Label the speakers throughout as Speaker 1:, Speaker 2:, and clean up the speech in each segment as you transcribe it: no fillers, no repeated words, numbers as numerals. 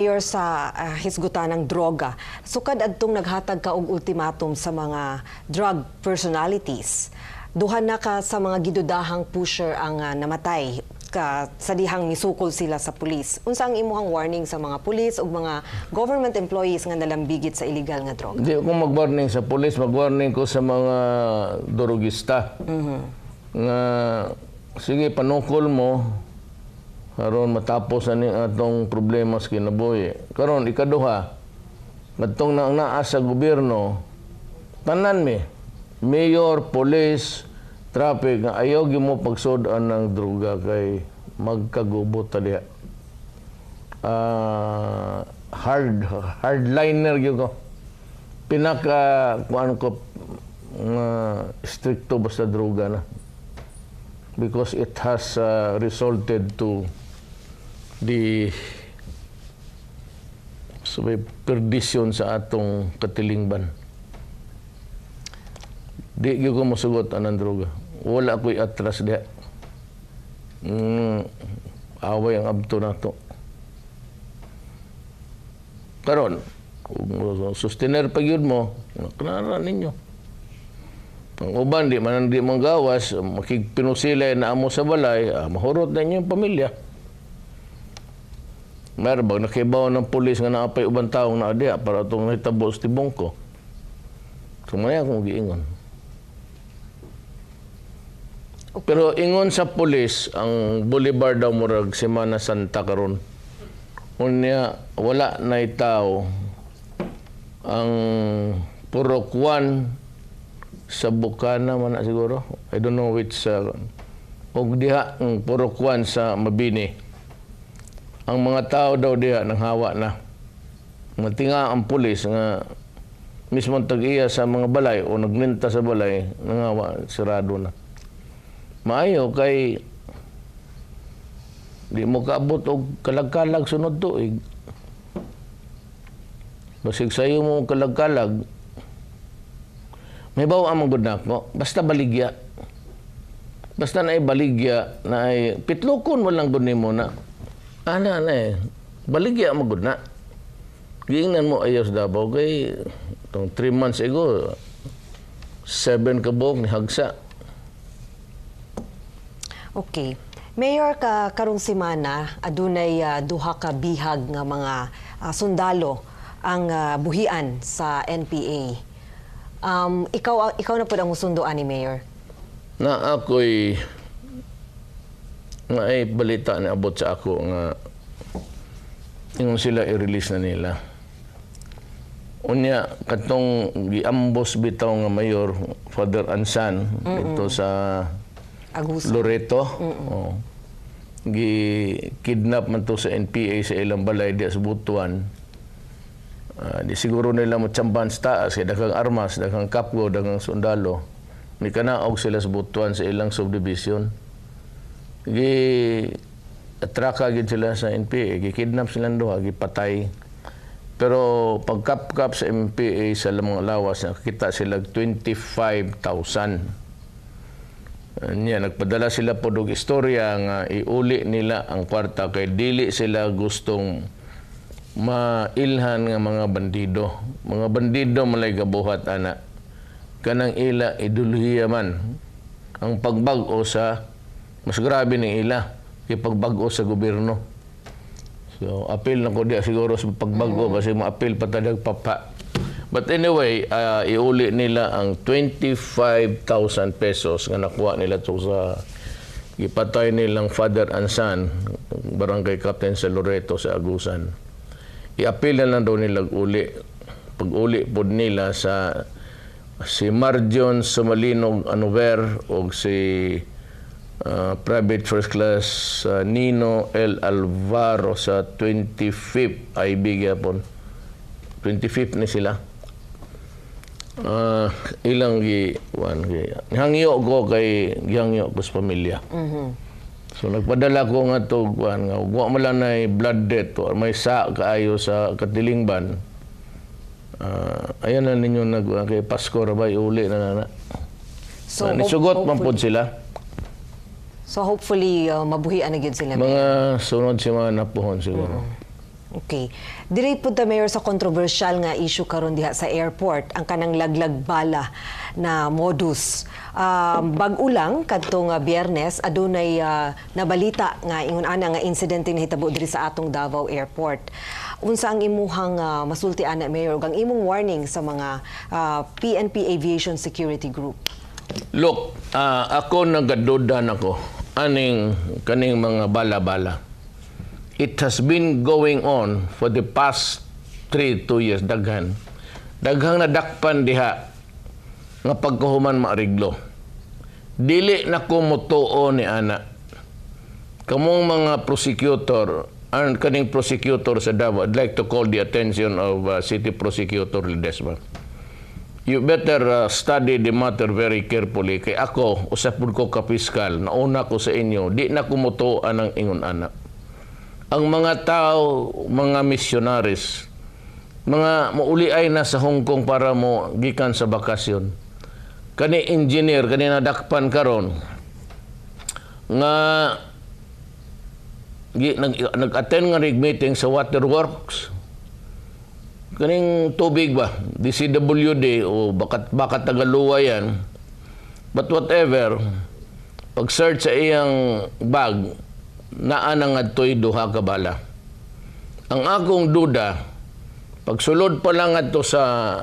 Speaker 1: Mayor sa hisgutan ng droga. Sukad adtong naghatag ka og ultimatum sa mga drug personalities. Duha na ka sa mga gidudahang pusher ang namatay sa dihang misukol sila sa pulis. Unsa ang imuhang warning sa mga pulis ug mga government employees nga nalambigit sa illegal nga droga?
Speaker 2: Hindi ako mag-warning sa pulis, mag-warning ko sa mga drogista. Nga sige panukol mo karon matapos ani atong problema sa kinabuhi. Karon ikaduha, ngadtong naa sa gobyerno, tanan mi, mayor, police, traffic, nga ayaw mo pagsudan ng droga kay magkagubot ta diha. Hardliner gyud ko. Pinaka kuan ko stricto basta droga na. Because it has resulted to the perdition sa atong katilingban. Di gyud ko mosugot anang droga. Wala ko'y atras diha. Away ang abto nato. Karon, kung sustainer pa gyud mo, kanara ninyo. Ang uban di man di manggawas, makigpinusila na amo sa balay, mahurot na inyong pamilya. Meron bang nakibaw ng pulis nga naapay ubang taong na adiya para itong nahitabo sa tibong ko. Sumaya akong giingon. Pero ingon sa pulis, ang Bolivar daw murag Semana Santa karon. Unya wala na tao ang Purok 1 sa Bukana man na siguro. I don't know which og diha ang Purok 1 sa Mabini. Ang mga tao daw diha nang hawa na. Matinga ang pulis nga mismo tag-iya sa mga balay o nagninta sa balay, nangawa, sirado na. Maayo kay di mo kaabot og kalag-kalag sunod tuig. Basig sayo mo kalag-kalag, may bawa ang mga nako, basta baligya. Basta na baligya, na pitlukon mo lang gunin mo na. Ana na baligya mo gud na. Giingnan mo ayos Davao kay tong 3 months ago 7 ka buok ni hagsa.
Speaker 1: Okay. Mayor, karong semana adunay duha ka bihag nga mga sundalo ang buhian sa NPA. Ikaw na pud ang musunduan ni Mayor.
Speaker 2: Na ako'y nga ay balita na abot sa ako nga ingon sila i-release na nila. Unya katong giambos bitaw nga mayor Father Ansan dito sa
Speaker 1: Agusan.
Speaker 2: Loreto. Gi-kidnap man to sa NPA sa ilang balay di sa Butuan. Di siguro nila matsamban sa taas, kaya daghang armas, daghang kapgo, daghang sundalo. May kanaog sila sa Butuan sa ilang subdivision. Atraka gid sila sa NPA, gi-kidnap silang duha, gipatay. Pero pagkap-kap sa NPA sa mga lawas, nakita sila 25,000. Niya, nagpadala sila po og istorya nga iuli nila ang kwarta kay dili sila gustong mailhan nga mga bandido. Mga bandido malay gabuhat ana. Kanang ila ideolohiya man ang pagbag-o sa mas grabe ni ila kay pagbag-o sa gobyerno. So apil na ko di siguro sa pagbag-o kasi ma-apil pa tadag papa. But anyway, iuli nila ang 25,000 pesos nga nakuha nila to sa ipatay nilang Father Ansan, barangay captain sa Loreto sa Agusan. I-appeal na lang daw nila uli. Pag-uli po nila sa si Marjon Sumalinog Anover o si Private First Class Nino L. Alvaro sa 25th IB gyapon. 25th ni sila. Ilang hangyo ko kay hangyo ko sa pamilya. So nagpadala ko nga to nga wa man lang na blood debt or may sa kaayo sa katilingban. Ayan na ninyo kay Pasko ra ba uli na. So nisugot man pod sila.
Speaker 1: So hopefully mabuhian na gyud sila.
Speaker 2: Mga sunod si mga napuhon siguro.
Speaker 1: Okay. Diri pud ta mayor sa controversial nga issue karon diha sa airport ang kanang laglag bala na modus. Bag-o lang kadtong Biyernes adunay nabalita nga ingon ana nga insidente na hitabo diri sa atong Davao Airport. Unsa ang imuhang masulti ana mayor ug ang imong warning sa mga PNP Aviation Security Group?
Speaker 2: Look, ako nagadudan ako aning kaning mga bala-bala. It has been going on for the past 2 years, daghan. Daghang nadakpan diha nga pagkahuman maariglo. Dili na ko motuo ni ana. Kamong mga prosecutor, ang kaning prosecutor sa Davao, I'd like to call the attention of City Prosecutor Ledesma. You better study the matter very carefully. Kay ako, usapod ko kapiskal, nauna ko sa inyo, di na kumutuan ang ingon anak. Ang mga tao, mga missionaries, mga mauliay na sa Hong Kong para mo gikan sa bakasyon. Kani engineer, kani nadakpan karon nga nag-attend nga rig meeting sa waterworks. Kaning tubig ba, DCWD o bakat Tagaluwa yan. But whatever, pag-search sa iyang bag, naanang adto'y duha ka bala. Ang akong duda, pagsulod pa lang adto sa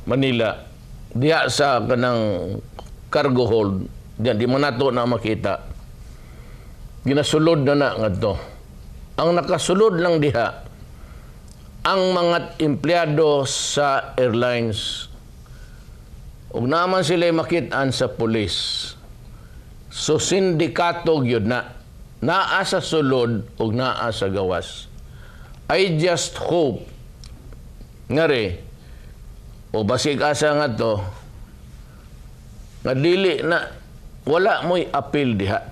Speaker 2: Manila, diha sa kanang cargo hold, diyan, di man nato na makita, ginasulod na ngadto. Ang nakasulod lang diha, ang mga empleyado sa airlines, ug naman sila makitaan sa pulis. So sindikato gyud na naa sa sulod ug naa sa gawas. I just hope ngare o basig asa nga to nga dili na wala mo'y appeal diha.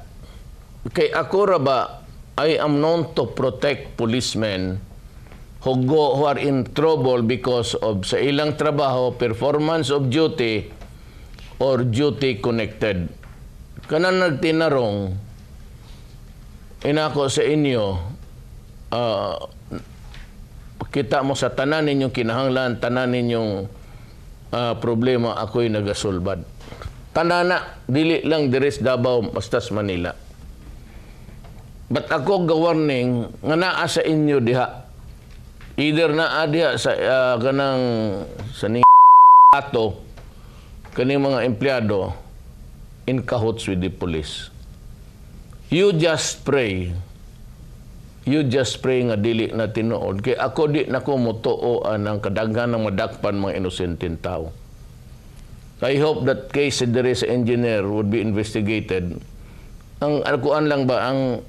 Speaker 2: Kay ako ra ba, I am known to protect policemen who are in trouble because of sa ilang trabaho, performance of duty or duty connected. Kanan nagtinarong inako sa inyo, kita mo sa tanan ninyong kinahanglan, tanan ninyong problema, ako'y nagasulbad. Tanana, dili lang diris Davao, bastas Manila. But ako ga-warning nga naa sa inyo diha. Either naa diha sa kanang sa ato kaning mga empleyado in cahoots with the police. You just pray. You just pray nga dili na tinuod. Kay ako di na ko mutuoan ang kadaghan ng madakpan mga inosenteng tao. I hope that case diri sa engineer would be investigated. Ang alkuan lang ba, ang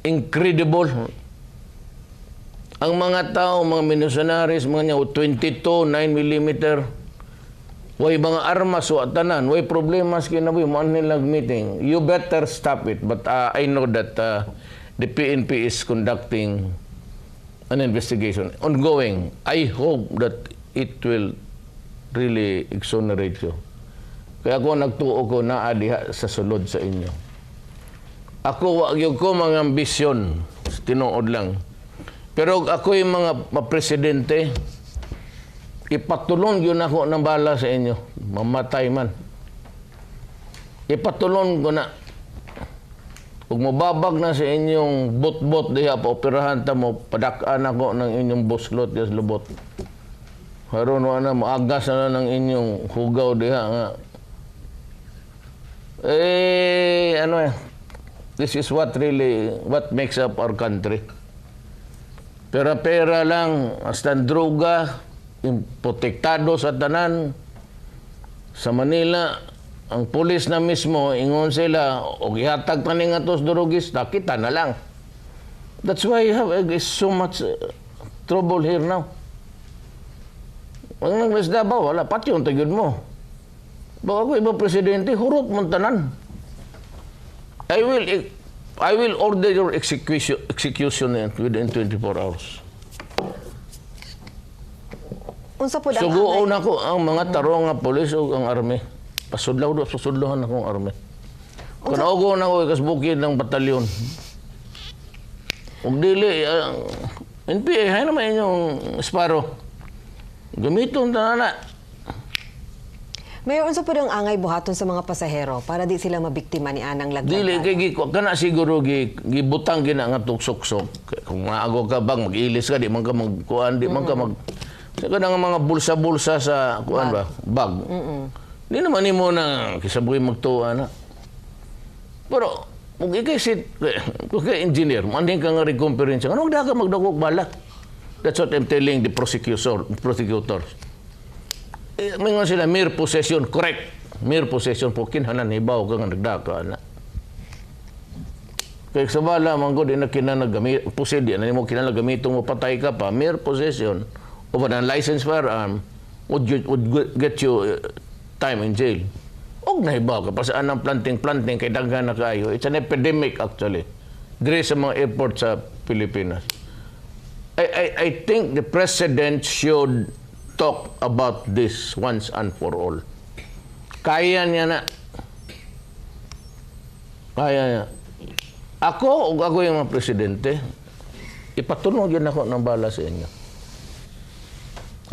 Speaker 2: incredible. Ang mga tao, mga missionaries, mga 22, 9mm, way mga armas o tanan, way problemas kinabuhi mo nilang meeting. You better stop it. But I know that the PNP is conducting an investigation, ongoing. I hope that it will really exonerate you. Kaya ako nagtuo ko na diha sa sulod sa inyo. Ako wag ko mga ambisyon, tinuod lang. Pero ako yung mga presidente, ipatulon yun ako ng bala sa inyo. Mamatay man. Ipatulon ko na. Kung mababag na sa inyong bot-bot diha, paoperahan ta mo, padakaan ako ng inyong buslot yes lubot. Haron na maagas na ng inyong hugaw diha nga. This is what makes up our country. Pera-pera lang, hasta droga, protektado sa tanan. Sa Manila, ang pulis na mismo, ingon sila, o ihatag pa nga tos durugista, kita na lang. That's why you have so much trouble here now. Ang naglasda ba, wala, pati yung tagyon mo. Baka ako iba presidente, hurot mo tanan. I will order your execution within 24 hours.
Speaker 1: Unsa po
Speaker 2: Suguon ako ang mga tarong nga pulis o ang army. Pasudlahan akong army. Kung naugo na ako ikasbukid ng batalyon. Ug dili, NPA, hay naman inyong Sparrow. Gamiton na na.
Speaker 1: Mayor, unsa po ang angay buhaton sa mga pasahero para di sila mabiktima ni anang laglag?
Speaker 2: Dili kay kana siguro gibutang gina nga tuksoksok. Kung maago ka bang mag-ilis ka di man ka magkuan, di man ka mag sa kanang mga bulsa-bulsa sa kuan ba? Bag. Di naman nimo na kisabuhi magtuwa na. Pero kung ikay kung ikay engineer, manding ka nga reconference, ano da ka magdakok bala? That's what I'm telling the prosecutors. Mingon sila, mere possession, correct. Mere possession po, kinhanan, hibaw ka nga nagdaka na. Kaya sa bala, manggo, di na kinanagamit, posedi, na mo kinanagamitong mo, patay ka pa, mere possession of an unlicensed firearm would get you time in jail. Og na hibaw ka, pa saan ang planting, kay daghan na kayo. It's an epidemic actually. Dire sa mga airport sa Pilipinas. I think the President should talk about this once and for all. Kaya niya na. Kaya niya. Ako yung mga presidente, ipatunog yun ako ng bala sa inyo.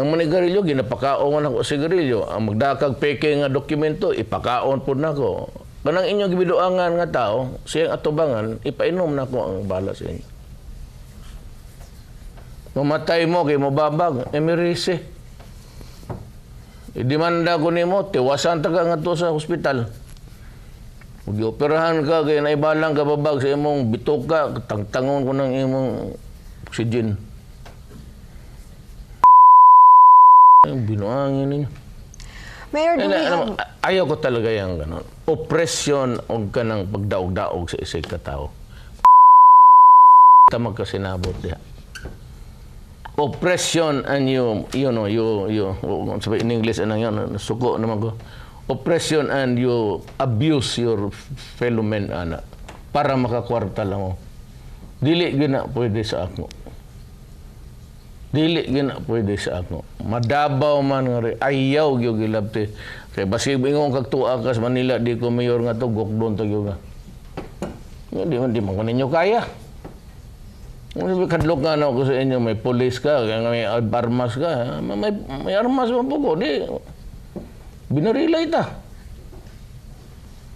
Speaker 2: Ang manigarilyo, ginapakaon ako sigarilyo. Ang magdakag peke nga dokumento, ipakaon po na ko. Kanang inyong gibiduangan nga tao, siyang atubangan, ipainom na ko ang bala sa inyo. Mamatay mo, kay mo babag, emerisi. Idemanda ko nimo, tiwasan ta ka nga to sa hospital. Ug operahan ka, kay naibalang ka babag sa imong bituka, tangtangon ko ng imong oxygen. Binuangin ninyo.
Speaker 1: Mayor, do we have...
Speaker 2: Ayaw ko talaga yung ganon. Oppression o ka ng pagdaog-daog sa isang katao. Tamag ka sinabot diha. Oppression and you in English anong yun, suko naman ko. Oppression and you abuse your fellow men, ana, para makakwarta lang mo. Dili gina pwede sa ako. Dili gina pwede sa ako. Madabaw man nga rin. Ayaw yung gilabti. Kaya basi ingong kagtua ka sa Manila, di ko mayor nga to, gokdon to yung nga. Di man ko ninyo kaya. Kung sabi, kadlok nga na ako sa inyo, may police ka, may armas ka, may armas mo po ko, di. Binarilay ta.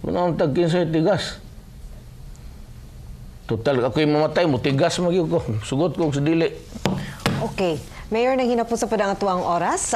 Speaker 2: Kung ang tagkin sa'yo, tigas. Total, ako'y mamatay mo, tigas magyug ko. Sugot ko sa dili.
Speaker 1: Okay. Mayor, nanghina po sa padangatuang oras.